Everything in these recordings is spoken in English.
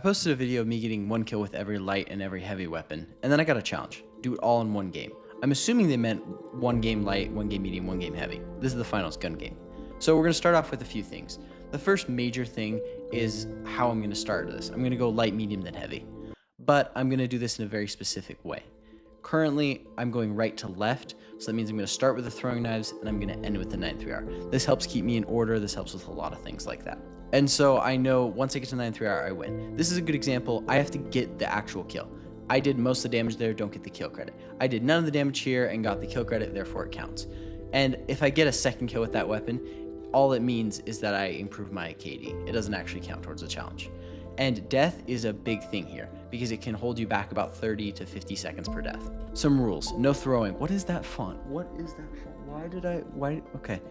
I posted a video of me getting one kill with every light and every heavy weapon, and then I got a challenge. Do it all in one game. I'm assuming they meant one game light, one game medium, one game heavy. This is the finals gun game. So we're going to start off with a few things. The first major thing is how I'm going to start this. I'm going to go light, medium, then heavy. But I'm going to do this in a very specific way. Currently, I'm going right to left, so that means I'm going to start with the throwing knives, and I'm going to end with the 9-3R. This helps keep me in order, this helps with a lot of things like that. And so I know once I get to 9-3R, I win. This is a good example. I have to get the actual kill. I did most of the damage there, don't get the kill credit. I did none of the damage here and got the kill credit, therefore it counts. And if I get a second kill with that weapon, all it means is that I improve my KD. It doesn't actually count towards the challenge. And death is a big thing here because it can hold you back about 30 to 50 seconds per death. Some rules: no throwing. What is that font? What is that font? Okay.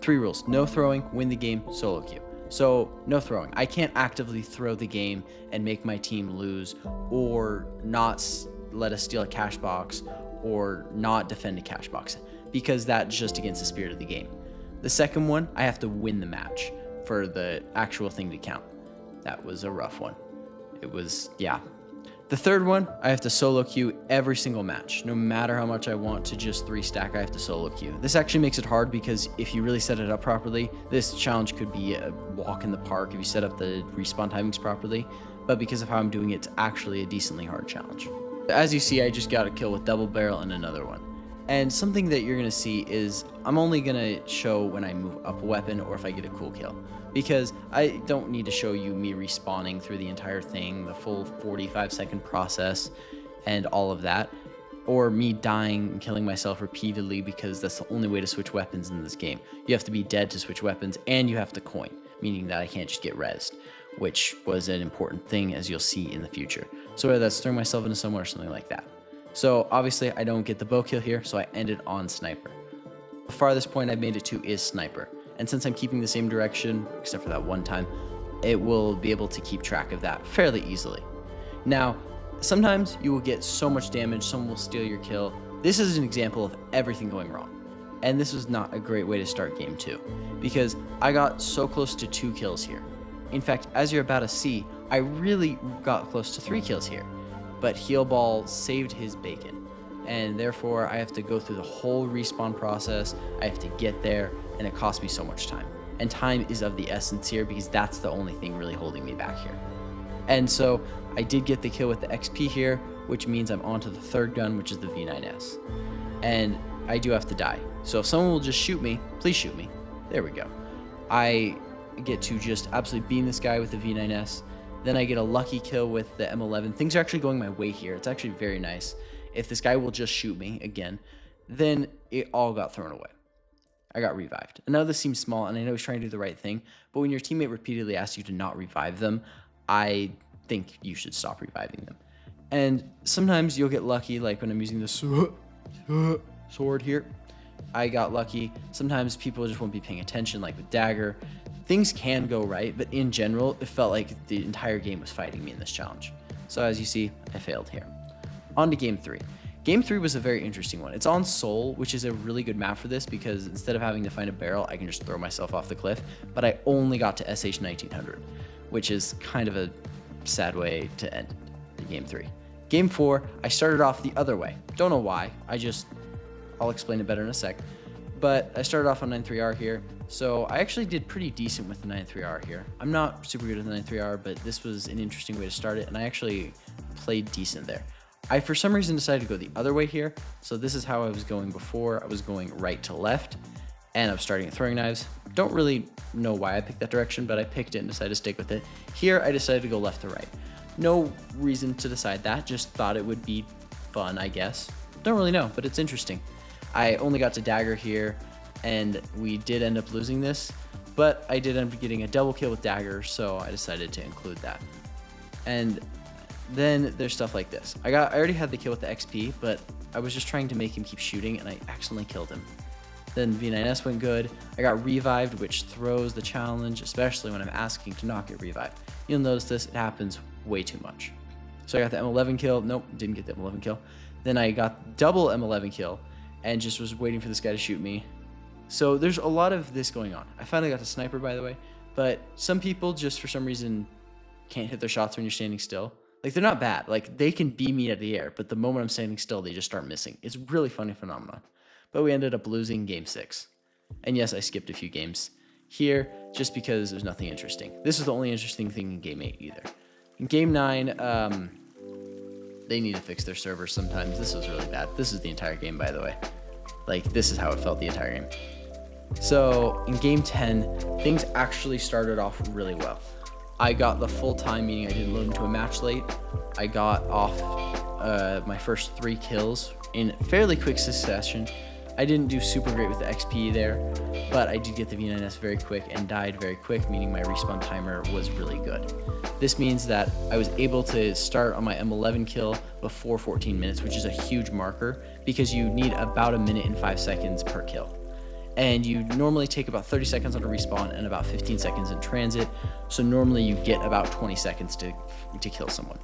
3 rules: no throwing, win the game, solo queue. So no throwing. I can't actively throw the game and make my team lose, or not let us steal a cash box, or not defend a cash box, because that's just against the spirit of the game. The second one, I have to win the match for the actual thing to count. That was a rough one. It was, yeah. The third one, I have to solo queue every single match. No matter how much I want to just 3-stack, I have to solo queue. This actually makes it hard because if you really set it up properly, this challenge could be a walk in the park if you set up the respawn timings properly. But because of how I'm doing it, it's actually a decently hard challenge. As you see, I just got a kill with double barrel and another one. And something that you're going to see is I'm only going to show when I move up a weapon or if I get a cool kill. Because I don't need to show you me respawning through the entire thing, the full 45-second process and all of that. Or me dying and killing myself repeatedly because that's the only way to switch weapons in this game. You have to be dead to switch weapons and you have to coin, meaning that I can't just get rezzed, which was an important thing as you'll see in the future. So whether that's throwing myself into somewhere or something like that. So obviously I don't get the bow kill here, so I ended on sniper. The farthest point I've made it to is sniper. And since I'm keeping the same direction, except for that one time, it will be able to keep track of that fairly easily. Now, sometimes you will get so much damage, someone will steal your kill. This is an example of everything going wrong. And this was not a great way to start game 2, because I got so close to 2 kills here. In fact, as you're about to see, I really got close to 3 kills here. But Heal Ball saved his bacon, and therefore I have to go through the whole respawn process. I have to get there, and it costs me so much time. And time is of the essence here because that's the only thing really holding me back here. And so I did get the kill with the XP here, which means I'm on to the third gun, which is the V9S. And I do have to die. So if someone will just shoot me, please shoot me. There we go. I get to just absolutely beam this guy with the V9S. Then I get a lucky kill with the M11. Things are actually going my way here. It's actually very nice. If this guy will just shoot me again, then it all got thrown away. I got revived. I know this seems small, and I know he's trying to do the right thing, but when your teammate repeatedly asks you to not revive them, I think you should stop reviving them. And sometimes you'll get lucky, like when I'm using this sword here. I got lucky. Sometimes people just won't be paying attention, like with dagger. Things can go right, but in general, it felt like the entire game was fighting me in this challenge. So as you see, I failed here. On to game 3. Game 3 was a very interesting one. It's on Seoul, which is a really good map for this because instead of having to find a barrel, I can just throw myself off the cliff, but I only got to SH1900, which is kind of a sad way to end game 3. Game 4, I started off the other way. Don't know why, I'll explain it better in a sec. But I started off on 9-3R here, so I actually did pretty decent with the 9-3R here. I'm not super good with the 9-3R, but this was an interesting way to start it, and I actually played decent there. I, for some reason, decided to go the other way here, so this is how I was going before. I was going right to left, and I was starting at throwing knives. Don't really know why I picked that direction, but I picked it and decided to stick with it. Here, I decided to go left to right. No reason to decide that, just thought it would be fun, I guess. Don't really know, but it's interesting. I only got to dagger here, and we did end up losing this, but I did end up getting a double kill with dagger, so I decided to include that. And then there's stuff like this. I already had the kill with the XP, but I was just trying to make him keep shooting, and I accidentally killed him. Then V9S went good. I got revived, which throws the challenge, especially when I'm asking to not get revived. You'll notice this, it happens way too much. So I got the M11 kill. Nope, didn't get the M11 kill. Then I got double M11 kill, and just was waiting for this guy to shoot me. So there's a lot of this going on. I finally got a sniper, by the way, but some people just for some reason can't hit their shots when you're standing still. Like, they're not bad. Like, they can beam me at the air, but the moment I'm standing still, they just start missing. It's a really funny phenomenon. But we ended up losing game 6. And yes, I skipped a few games here just because there's nothing interesting. This is the only interesting thing in game 8 either. In game 9, they need to fix their servers sometimes. This was really bad. This is the entire game, by the way. Like, this is how it felt the entire game. So in game 10, things actually started off really well. I got the full time, meaning I didn't load into a match late. I got off my first 3 kills in fairly quick succession. I didn't do super great with the XP there, but I did get the V9S very quick and died very quick, meaning my respawn timer was really good. This means that I was able to start on my M11 kill before 14 minutes, which is a huge marker because you need about 1 minute and 5 seconds per kill. And you normally take about 30 seconds on a respawn and about 15 seconds in transit. So normally you get about 20 seconds to kill someone.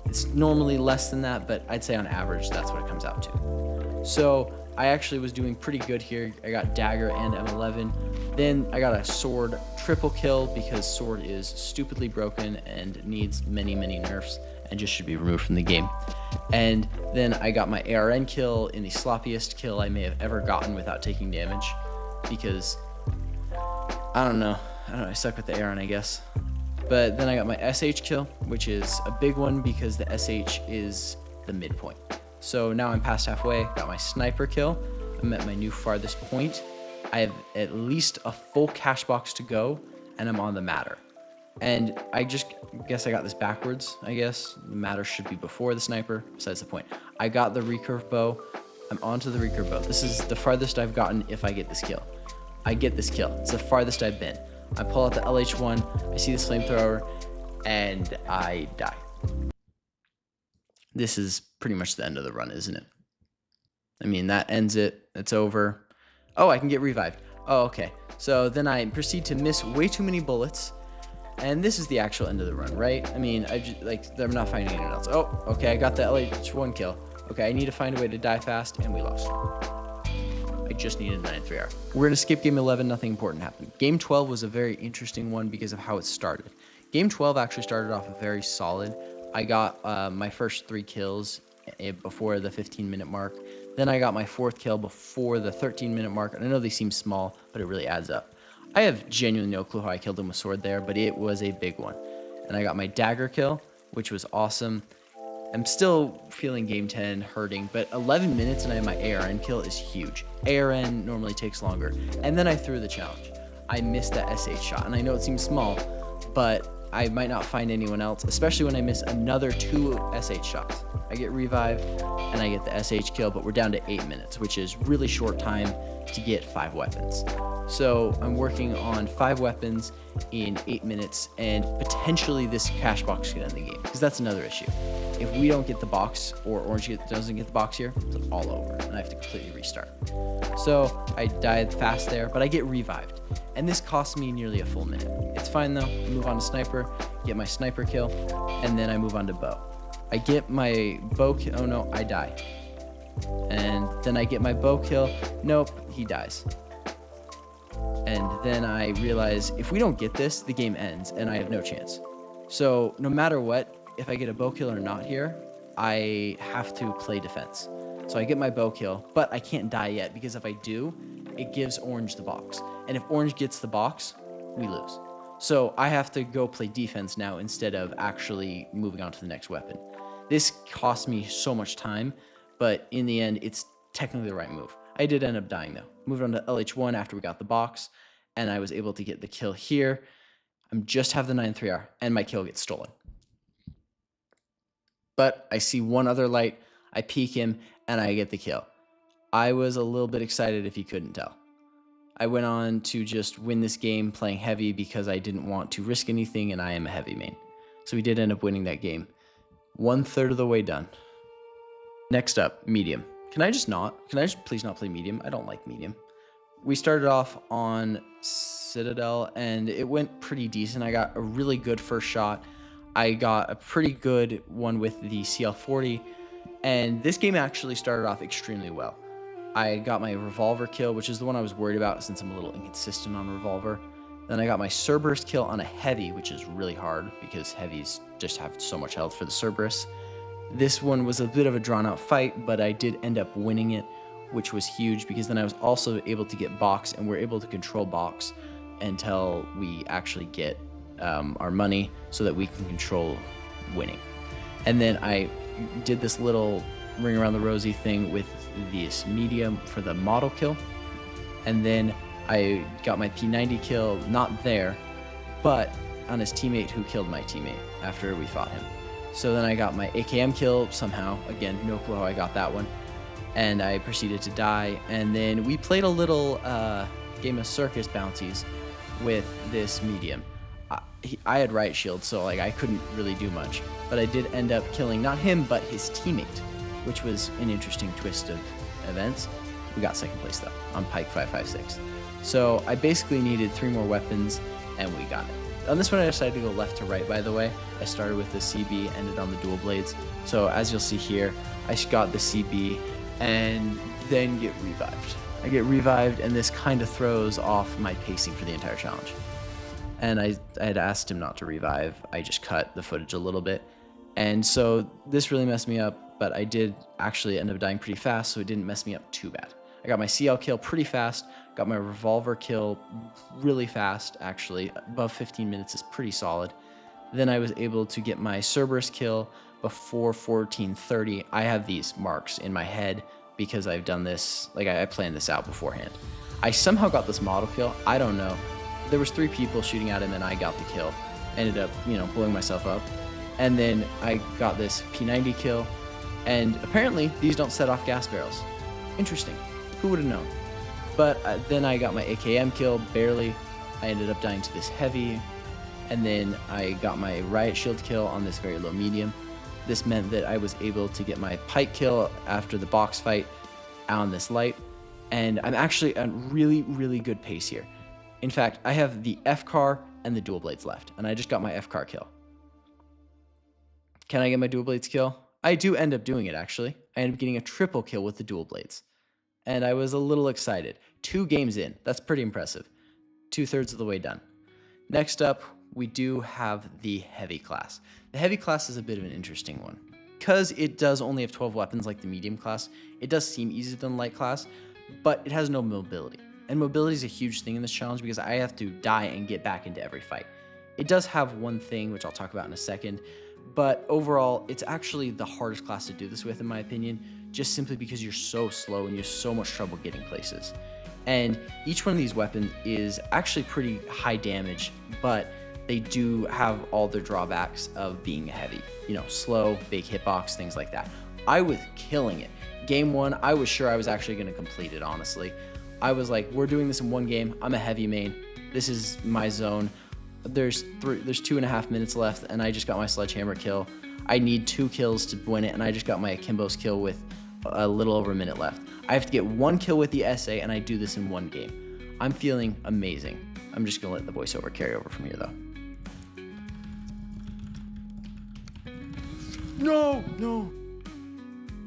It's normally less than that, but I'd say on average, that's what it comes out to. So I actually was doing pretty good here. I got dagger and M11. Then I got a sword triple kill because sword is stupidly broken and needs many, many nerfs and just should be removed from the game. And then I got my ARN kill in the sloppiest kill I may have ever gotten without taking damage because I don't know, I suck with the ARN, I guess. But then I got my SH kill, which is a big one because the SH is the midpoint. So now I'm past halfway, got my sniper kill. I'm at my new farthest point. I have at least a full cash box to go, and I'm on the matter. And I just guess I got this backwards, I guess. The matter should be before the sniper, besides the point. I got the recurve bow. I'm onto the recurve bow. This is the farthest I've gotten if I get this kill. I get this kill. It's the farthest I've been. I pull out the LH1, I see this flamethrower, and I die. This is pretty much the end of the run, isn't it? I mean, that ends it. It's over. Oh, I can get revived. Oh, okay. So then I proceed to miss way too many bullets, and this is the actual end of the run, right? I mean, I'm not finding anyone else. Oh, okay, I got the LH1 kill. Okay, I need to find a way to die fast, and we lost. I just needed 9-3R. We're gonna skip game 11, nothing important happened. Game 12 was a very interesting one because of how it started. Game 12 actually started off very solid. I got my first 3 kills before the 15-minute mark. Then I got my 4th kill before the 13-minute mark. And I know they seem small, but it really adds up. I have genuinely no clue how I killed him with sword there, but it was a big one. And I got my dagger kill, which was awesome. I'm still feeling game 10 hurting, but 11 minutes and I have my ARN kill is huge. ARN normally takes longer. And then I threw the challenge. I missed that SH shot, and I know it seems small, but I might not find anyone else, especially when I miss another 2 SH shots. I get revived and I get the SH kill, but we're down to 8 minutes, which is really short time to get 5 weapons. So I'm working on 5 weapons in 8 minutes, and potentially this cash box could end the game, because that's another issue. If we don't get the box, or Orange doesn't get the box here, it's all over, and I have to completely restart. So I died fast there, but I get revived, and this costs me nearly a full minute. It's fine though. I move on to sniper, get my sniper kill, and then I move on to bow. I get my bow kill. Oh no, I die. And then I get my bow kill. Nope, he dies. And then I realize if we don't get this, the game ends and I have no chance. So no matter what, if I get a bow kill or not here, I have to play defense. So I get my bow kill, but I can't die yet because if I do, it gives Orange the box. And if Orange gets the box, we lose. So I have to go play defense now instead of actually moving on to the next weapon. This cost me so much time, but in the end, it's technically the right move. I did end up dying though. Moved on to LH1 after we got the box, and I was able to get the kill here. I'm just have the 9-3R, and my kill gets stolen. But I see one other light, I peek him, and I get the kill. I was a little bit excited if you couldn't tell. I went on to just win this game playing heavy because I didn't want to risk anything, and I am a heavy main. So we did end up winning that game. 1/3 of the way done. Next up, medium. Can I just please not play medium? I don't like medium. We started off on Citadel, and it went pretty decent. I got a really good first shot. I got a pretty good one with the CL40, and this game actually started off extremely well. I got my revolver kill, which is the one I was worried about since I'm a little inconsistent on revolver. Then I got my Cerberus kill on a heavy, which is really hard because heavies just have so much health for the Cerberus. This one was a bit of a drawn out fight, but I did end up winning it, which was huge because then I was also able to get box, and we're able to control box until we actually get our money so that we can control winning. And then I did this little ring around the rosy thing with this medium for the model kill. And then I got my P90 kill, not there, but on his teammate who killed my teammate after we fought him. So then I got my AKM kill somehow. Again, no clue how I got that one. And I proceeded to die. And then we played a little game of circus bounties with this medium. I had riot shield, so like I couldn't really do much. But I did end up killing not him, but his teammate, which was an interesting twist of events. We got second place though on Pike 556. So I basically needed 3 more weapons, and we got it. On this one, I decided to go left to right, by the way. I started with the CB, ended on the dual blades. So as you'll see here, I got the CB and then get revived. I get revived, and this kind of throws off my pacing for the entire challenge. And I had asked him not to revive. I just cut the footage a little bit. And so this really messed me up, but I did actually end up dying pretty fast, so it didn't mess me up too bad. I got my CL kill pretty fast, got my revolver kill really fast, actually. Above 15 minutes is pretty solid. Then I was able to get my Cerberus kill before 14:30. I have these marks in my head because I've done this, like I planned this out beforehand. I somehow got this model kill, I don't know. There was 3 people shooting at him and I got the kill. Ended up, blowing myself up. And then I got this P90 kill, and apparently these don't set off gas barrels. Interesting. Who would have known? But then I got my AKM kill, barely. I ended up dying to this heavy, and then I got my riot shield kill on this very low medium. This meant that I was able to get my pike kill after the box fight on this light, and I'm actually at really, really good pace here. In fact, I have the F car and the dual blades left, and I just got my F car kill. Can I get my dual blades kill? I do end up doing it, actually. I end up getting a triple kill with the dual blades. And I was a little excited. 2 games in. That's pretty impressive. 2/3 of the way done. Next up, we do have the heavy class. The heavy class is a bit of an interesting one. Because it does only have 12 weapons like the medium class, it does seem easier than the light class, but it has no mobility. And mobility is a huge thing in this challenge because I have to die and get back into every fight. It does have one thing, which I'll talk about in a second, but overall, it's actually the hardest class to do this with, in my opinion, just simply because you're so slow and you have so much trouble getting places. And each one of these weapons is actually pretty high damage, but they do have all their drawbacks of being heavy. Slow, big hitbox, things like that. I was killing it. Game 1, I was sure I was actually going to complete it, honestly. I was like, we're doing this in one game. I'm a heavy main. This is my zone. There's 2.5 minutes left, and I just got my sledgehammer kill. I need 2 kills to win it, and I just got my Akimbo's kill with a little over a minute left. I have to get 1 kill with the SA, and I do this in 1 game. I'm feeling amazing. I'm just gonna let the voiceover carry over from here, though. No!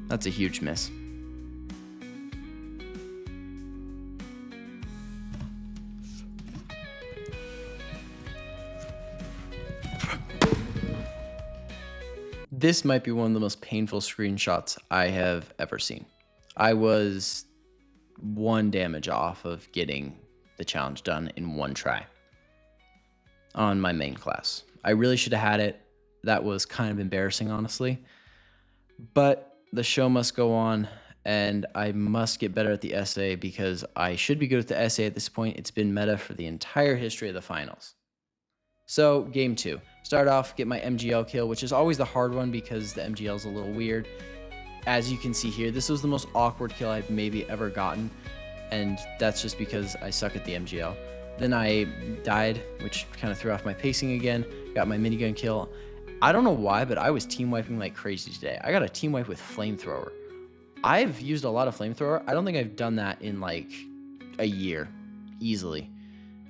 That's a huge miss. This might be one of the most painful screenshots I have ever seen. I was 1 damage off of getting the challenge done in 1 try on my main class. I really should have had it. That was kind of embarrassing, honestly. But the show must go on, and I must get better at the SA because I should be good at the SA at this point. It's been meta for the entire history of the finals. So, game 2. Start off, get my MGL kill, which is always the hard one because the MGL is a little weird. As you can see here, this was the most awkward kill I've maybe ever gotten, and that's just because I suck at the MGL. Then I died, which kind of threw off my pacing again, got my minigun kill. I don't know why, but I was team wiping like crazy today. I got a team wipe with flamethrower. I've used a lot of flamethrower. I don't think I've done that in like a year, easily.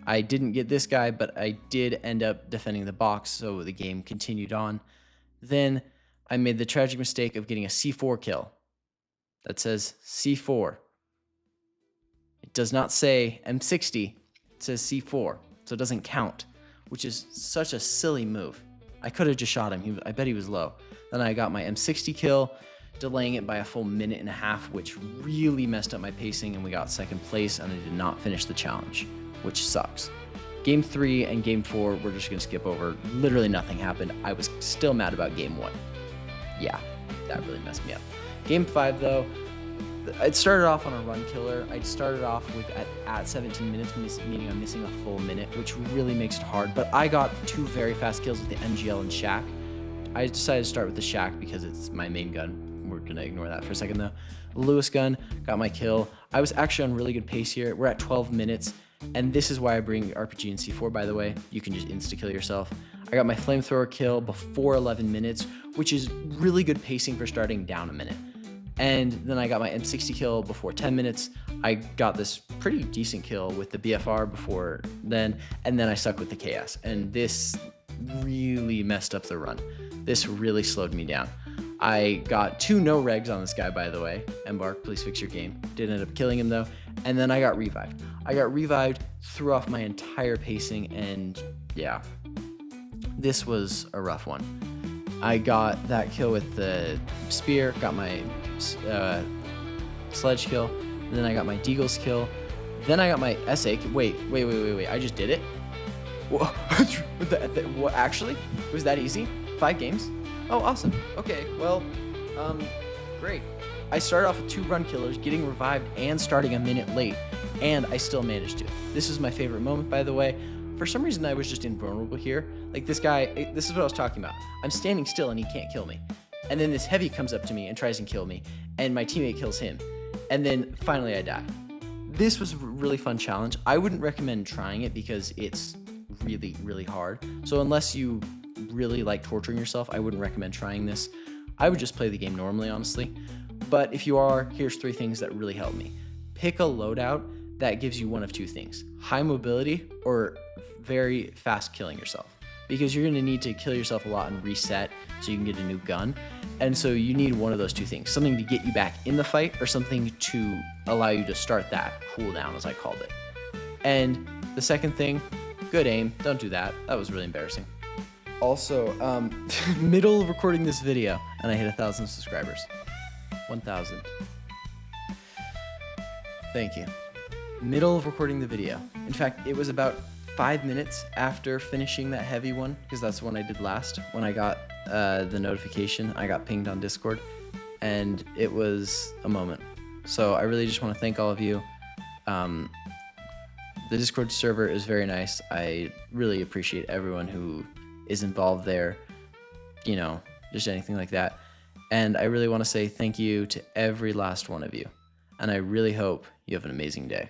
I didn't get this guy, but I did end up defending the box, so the game continued on. Then I made the tragic mistake of getting a C4 kill. That says C4. It does not say M60, it says C4. so it doesn't count, which is such a silly move. I could have just shot him. I bet he was low. Then I got my M60 kill, delaying it by a full minute and a half, which really messed up my pacing, and we got second place, and I did not finish the challenge, which sucks. Game 3 and Game 4, we're just going to skip over. Literally nothing happened. I was still mad about Game 1. Yeah, that really messed me up. Game 5, though, it started off on a run killer. I started off with at 17 minutes, meaning I'm missing a full minute, which really makes it hard. But I got 2 very fast kills with the MGL and Shack. I decided to start with the Shack because it's my main gun. We're going to ignore that for a second, though. Lewis gun, got my kill. I was actually on really good pace here. We're at 12 minutes, and this is why I bring RPG and C4, by the way. You can just insta-kill yourself. I got my flamethrower kill before 11 minutes, which is really good pacing for starting down a minute. And then I got my M60 kill before 10 minutes. I got this pretty decent kill with the BFR before then, and then I stuck with the KS. And this really messed up the run. This really slowed me down. I got 2 no regs on this guy, by the way. Embark, please fix your game. Did end up killing him, though. And then I got revived. Threw off my entire pacing, and yeah, this was a rough one. I got that kill with the spear, got my sledge kill, and then I got my Deagle's kill. Then I got my SA. Wait, I just did it? What, actually? Was that easy? 5 games? Oh, awesome. Okay, well, great. I started off with 2 run killers, getting revived and starting a minute late, and I still managed to. This is my favorite moment, by the way. For some reason, I was just invulnerable here. Like this guy, this is what I was talking about. I'm standing still and he can't kill me. And then this heavy comes up to me and tries and kill me, and my teammate kills him. And then finally I die. This was a really fun challenge. I wouldn't recommend trying it because it's really, really hard. So unless you really like torturing yourself, I wouldn't recommend trying this. I would just play the game normally, honestly. But if you are, here's 3 things that really help me. Pick a loadout that gives you one of 2 things: high mobility or very fast killing yourself. Because you're gonna need to kill yourself a lot and reset so you can get a new gun. And so you need one of those 2 things: something to get you back in the fight, or something to allow you to start that cooldown, as I called it. And the second thing, good aim. Don't do that. That was really embarrassing. Also, middle of recording this video, and I hit 1,000 subscribers. 1,000. Thank you. Middle of recording the video. In fact, it was about 5 minutes after finishing that heavy one, because that's the one I did last, when I got the notification. I got pinged on Discord, and it was a moment. So I really just want to thank all of you. The Discord server is very nice. I really appreciate everyone who is involved there, you know, just anything like that. And I really want to say thank you to every last one of you. And I really hope you have an amazing day.